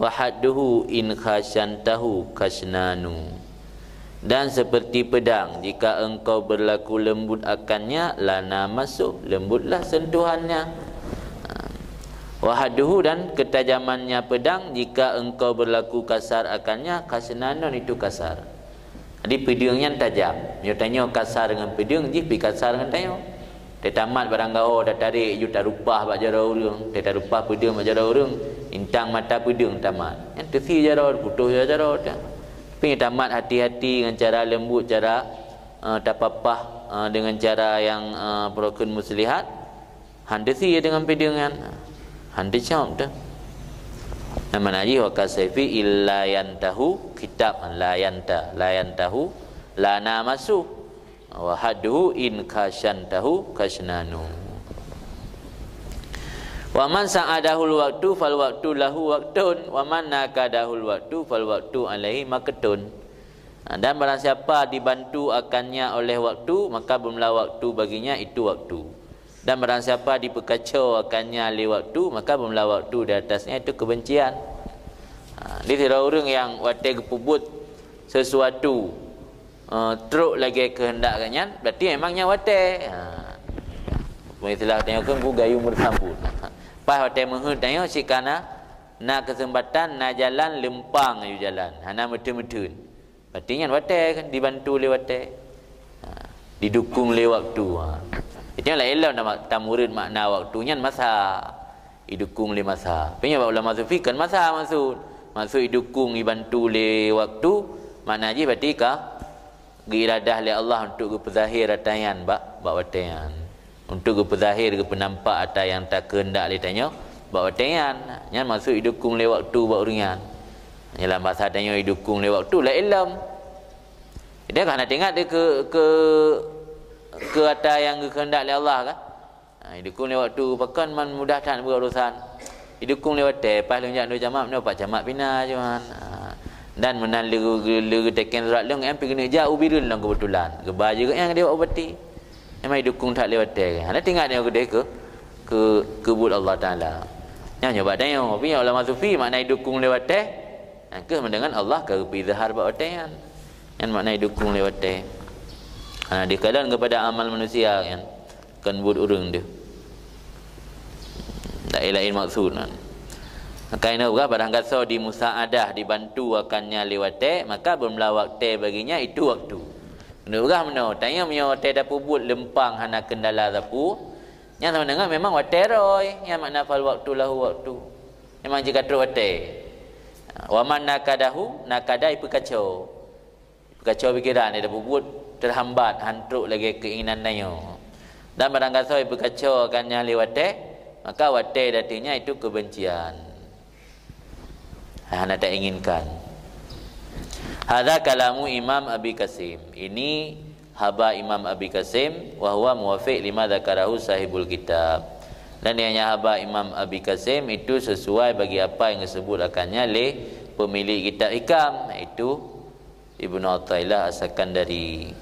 [SPEAKER 1] wa hadduhu in khasyantahu kasnanu. Dan seperti pedang, jika engkau berlaku lembut akannya, lana masuk, lembutlah sentuhannya. Wahaduhu, dan ketajamannya pedang, jika engkau berlaku kasar akannya, kasnanun, itu kasar. Jadi pedangnya tajam. Dia tanya kasar dengan pedang, dia pergi kasar dengan tanya. Dia tamat barang kau dah tarik, you tak rupah bak jara orang. Dia tak rupah pedang bak jara orang. Intang mata pedang tamat. Yang tersi jara, putus jara dah. Tapi tamat hati-hati dengan cara lembut, cara tapapah, dengan cara yang perokun muslihat. Handesi dengan pedangan. Handi cam tu. Nama naji wa kasaifi illa yantahu, kitab la yantahu la namasu wa hadhu in kasyantahu kasnanu. Wa man sa'adahul waktu fal waktu lahu waktun wa man nakadahul waktu fal waktu alaihi makatun. Dan barang siapa dibantu akannya oleh waktu, maka belumlah waktu baginya itu waktu. Dan barang siapa diperkacau akannya oleh waktu, maka belumlah waktu di atasnya itu kebencian. Dia tidak orang yang watai kepubut sesuatu teruk lagi kehendaknya, berarti memangnya watai. Istilah tengok kan gayu bersambut. Pas watai menghut tengok si kana na kesempatan na jalan lempang ayu jalan. Hana metun-metun. Berarti kan watai kan dibantu oleh watai. Didukung oleh waktu. Itulah elah nama tamurid makna waktunya masa. Didukung oleh masa. Punya ulama sufi kan masa maksud didukung dibantu oleh waktu, makna je berarti kah iradah oleh Allah untuk berzahir atayan bak watayan. Untuk berzahir ke penampak atas yang tak kehendak oleh tanya bak watayan. Yang maksud didukung oleh waktu bak uringan. Yalah masa tanya didukung oleh waktu la ilm. Dia kan nak tengok dia ke atas yang kehendak oleh Allah kan. Didukung oleh waktu pakan man mudah tak berurusan. Didukung lewat pas lunjak dua jamak pak jamak pina cuman. Dan menan legu teken surat long yang pergi jauh birun long kebetulan. Gebah juga yang dia obati. Memang didukung tak lewat kan. Ada tengok dia ke kebul Allah Taala. Yang nyoba tengok tapi ulama sufi makna didukung lewat ke mendengar Allah ke izhar buat kan. Yang makna didukung lewat dikalan kepada amal manusia kan. Kan buat urang dia. Tak lain maksud kan. Kaina juga barang kata di musaadah dibantu akannya lewat maka belumlah waktu baginya itu waktu. Menurut mana tanya punya waktu dah pubut lempang hana kendala tapu. Yang sama dengan memang waktu roy yang makna fal waktu lahu waktu. Memang jika terus waktu. Wa man nakadai pekacau. Pekacau pikiran dia dah pubut terhambat hantruk lagi keinginan dia. Dan barang kata pekacau akannya lewat maka watai datinya itu kebencian. Hana tak inginkan. Hadza kalamu Imam Abi Qasim. Ini haba Imam Abi Qasim wa huwa muwafiq lima dzakarahu sahibul kitab. Dan ianya haba Imam Abi Qasim itu sesuai bagi apa yang disebut akannya oleh pemilik kitab Hikam, iaitu Ibnu Athaillah As-Sakandari.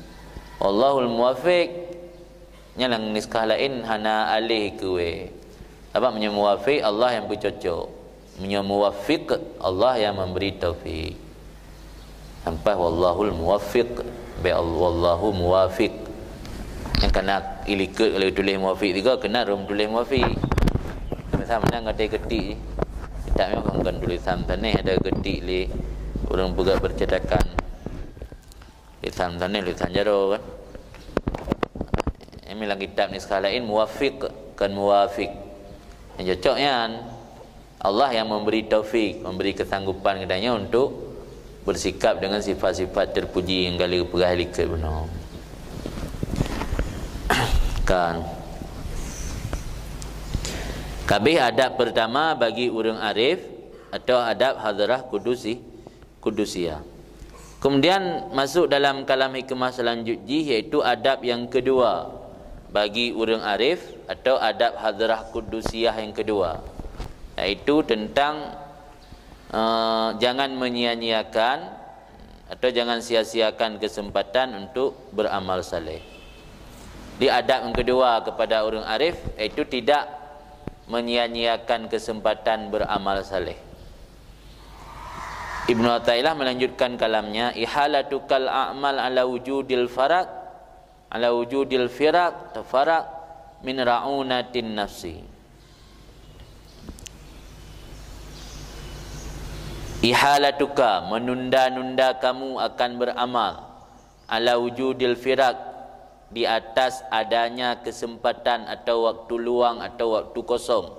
[SPEAKER 1] Wallahul muwafiq. Nyalang niskah lain hana alih kuwe. Apa punya muwafiq Allah yang bercocok. Punya muwafiq Allah yang memberi taufik. Sampai wallahul muwafiq bi wallahu muwafiq. Yang kena ilikut kalau tulis muwafiq juga kena rum tulis muwafiq. Sama mana ngatai ketik. Tak memang kan tulisan sana ada ketik li orang pegat percetakan. Tulisan sana tulisan jaro kan. Ini lagi kitab ni sekali lain muwafiq kan muwafiq. Yang cocoknya Allah yang memberi taufik, memberi kesanggupan kepadanya untuk bersikap dengan sifat-sifat terpuji yang gali perahlikat benar. Kan kabeh adab pertama bagi orang arif atau adab hadrah kudusiyah. Kemudian masuk dalam kalam hikmah selanjutnya iaitu adab yang kedua bagi orang arif atau adab hadrah kudusiyah yang kedua, iaitu tentang jangan menyia-nyiakan atau jangan sia-siakan kesempatan untuk beramal saleh. Di adab yang kedua kepada orang arif iaitu tidak menyia-nyiakan kesempatan beramal saleh. Ibnu Athaillah melanjutkan kalamnya, ihalatukal a'mal ala wujudil faraq ala wujudil firaq tafaraq min ra'unatin nafsi. Ihalatuka, menunda-nunda kamu akan beramal, ala wujudil firaq, di atas adanya kesempatan atau waktu luang atau waktu kosong,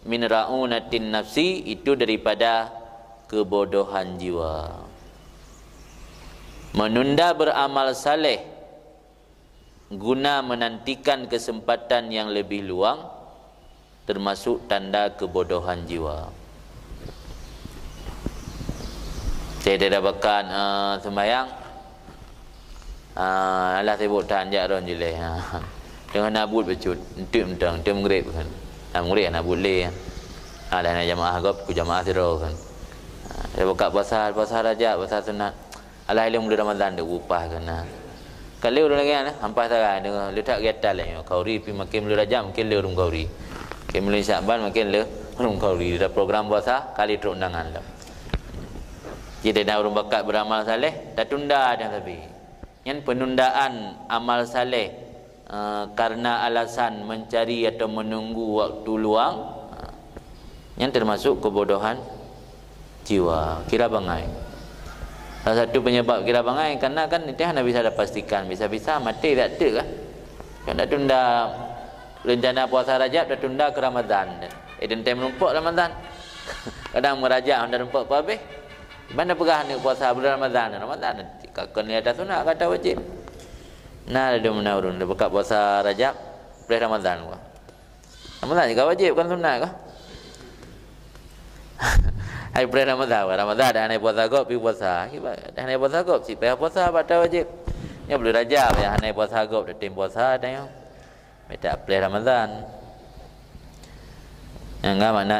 [SPEAKER 1] min ra'unatin nafsi, itu daripada kebodohan jiwa. Menunda beramal saleh guna menantikan kesempatan yang lebih luang termasuk tanda kebodohan jiwa. Saya dah dapatkan sembahyang, alah sibuk tahan jak ron jeleh, dengan nabut becut entuk mentang tem grep kan, ngrep nabut le, dah nak jamaah gop ku jamaah siro kan. Dia buka puasa Rajab, puasa sunat. Alah ilmu mula Ramadan dah upah kena. Kalau orang lagi hampa sarai dengan letak getal lah. Kauri pi makin mula Rajab makin le rum kauri. Makin mula Syaban makin le rum kauri. Dah program puasa kali teruk undangan lah. Jadi dah orang bakat beramal saleh, dah tunda dah tapi. Yang penundaan amal saleh karena alasan mencari atau menunggu waktu luang, yang termasuk kebodohan jiwa, kira bangai. Salah satu penyebab kira bangai karena kan itu hanya bisa pastikan, bisa-bisa mati tak ada kan. Kan dah tunda rencana puasa Rajab, dah tunda ke Ramadan. Dan time numpuk Ramadan. Kadang merajak dah numpuk apa habis. Mana pegah ni puasa bulan Ramadan? Ramadan nanti kakak ni atas sunat kata wajib. Nah, dia menurun dia buka puasa Rajab, bulan Ramadan gua. Ramadan juga wajib kan sunat kah? Hai bulan Ramadan dah naik puasa gop, pergi puasa. Dah naik puasa gop, si pergi puasa pada wajib. Ya boleh Rajab yang naik puasa gop, dah tim puasa dah yang. Minta bulan Ramadan. Yang enggak mana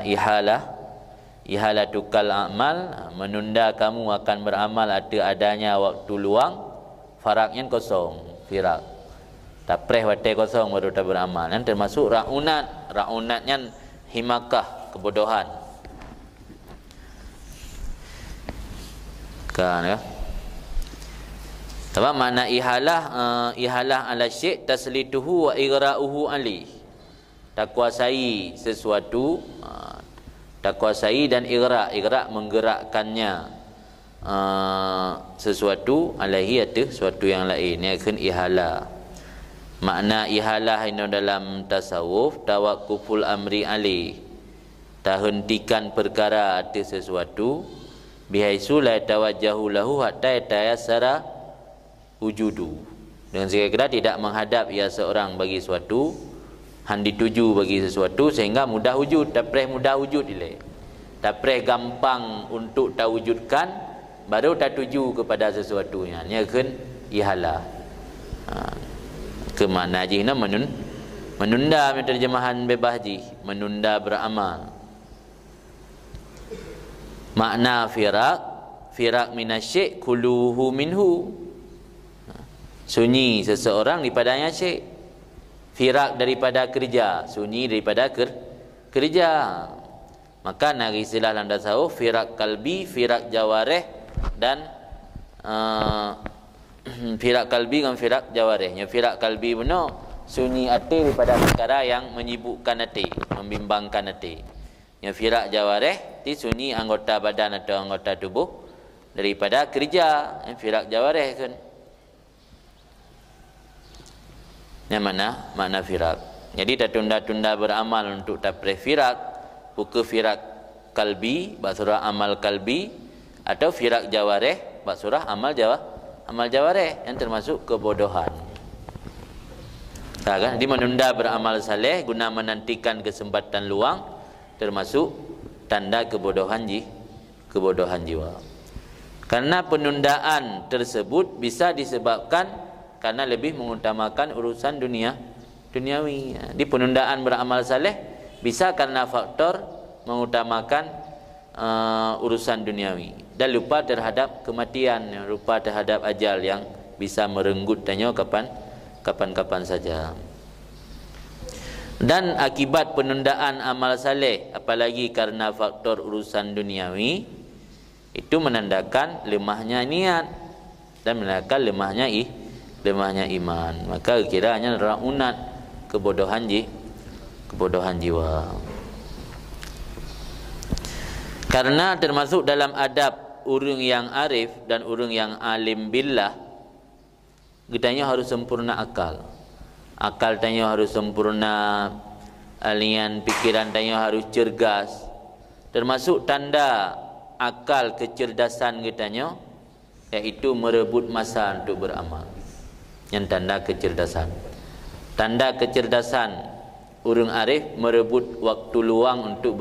[SPEAKER 1] ihalatukal a'mal, menunda kamu akan beramal ada adanya waktu luang, faraknya kosong, firak. Tak preh watai kosong baru tak beramal. Dan termasuk ra'unatnya himakah, kebodohan. Kan ya. Apa makna ihalah ala syai' taslituhu wa igra'uhu ali. Tak kuasai sesuatu, tak kuasai dan igra' menggerakkannya sesuatu alaihi atas sesuatu yang lain, ni akan ihalah. Makna ihalah ini dalam tasawuf tawaqquful amri ali, tak hentikan perkara atas sesuatu, bihaisu la tawajjahu lahu hatta tayassara wujudu, dengan sekiranya tidak menghadap ia seorang bagi suatu, han dituju bagi sesuatu sehingga mudah wujud. Tak preh mudah wujud ile, tak preh gampang untuk terwujudkan, baru tak tuju kepada sesuatunya. Ni akan ihalah. Ke makna haji menunda, terjemahan bebas haji, menunda beramal. Makna firak minasyik kuluhu minhu, sunyi seseorang daripadanya syik. Firak daripada kerja, sunyi daripada kerja. Maka nari istilah dalam tasawuf firak kalbi, firak jawareh, dan firak kalbi dengan firak jawareh. Yang firak kalbi benar sunyi hati daripada perkara yang menyibukkan hati, membimbangkan hati. Yang firak jawareh itu sunyi anggota badan atau anggota tubuh daripada kerja. Yang firak jawareh kan. Yang mana? Makna firak. Jadi tak tunda-tunda beramal untuk tak firak, bukan firak kalbi, basurah amal kalbi, atau firak jawareh, basurah amal jawareh, yang termasuk kebodohan. Kan? Jadi menunda beramal saleh guna menantikan kesempatan luang, termasuk tanda kebodohan jiwa. Karena penundaan tersebut bisa disebabkan karena lebih mengutamakan urusan duniawi. Di penundaan beramal saleh bisa karena faktor mengutamakan urusan duniawi dan lupa terhadap kematian, lupa terhadap ajal yang bisa merenggut tanya kapan saja. Dan akibat penundaan amal saleh, apalagi karena faktor urusan duniawi, Itu menandakan lemahnya niat dan menandakan lemahnya iman. Maka kiranya raunat kebodohan jiwa. Karena termasuk dalam adab orang yang arif dan orang yang alim billah, kitanya harus sempurna akal. Akal tanya harus sempurna, alian pikiran tanya harus cergas. Termasuk tanda akal kecerdasan kitanya yaitu merebut masa untuk beramal. Yang tanda kecerdasan. Tanda kecerdasan orang arif merebut waktu luang untuk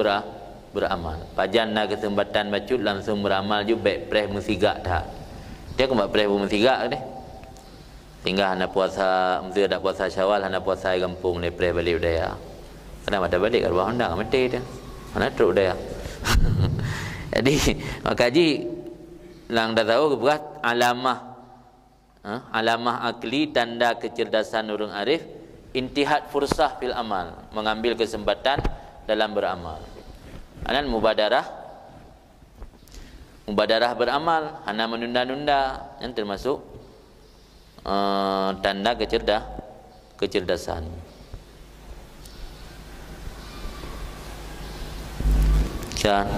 [SPEAKER 1] beramal. Pajan nak kesempatan bacut langsung beramal juga baik preh musiga dah. Dia kau buat preh musiga deh. Tinggal hana puasa, mesti ada puasa Syawal, hana puasa di kampung ni preh balik budaya. Kena mata balik kat bawah Honda mati dia. Mana teruk budaya. Jadi maka haji lang dah tahu keberat alamah akli, tanda kecerdasan orang arif, intihad fursah fil amal, mengambil kesempatan dalam beramal. Anan mubadarah beramal, hana menunda-nunda, yang termasuk tanda kecerdasan. Kan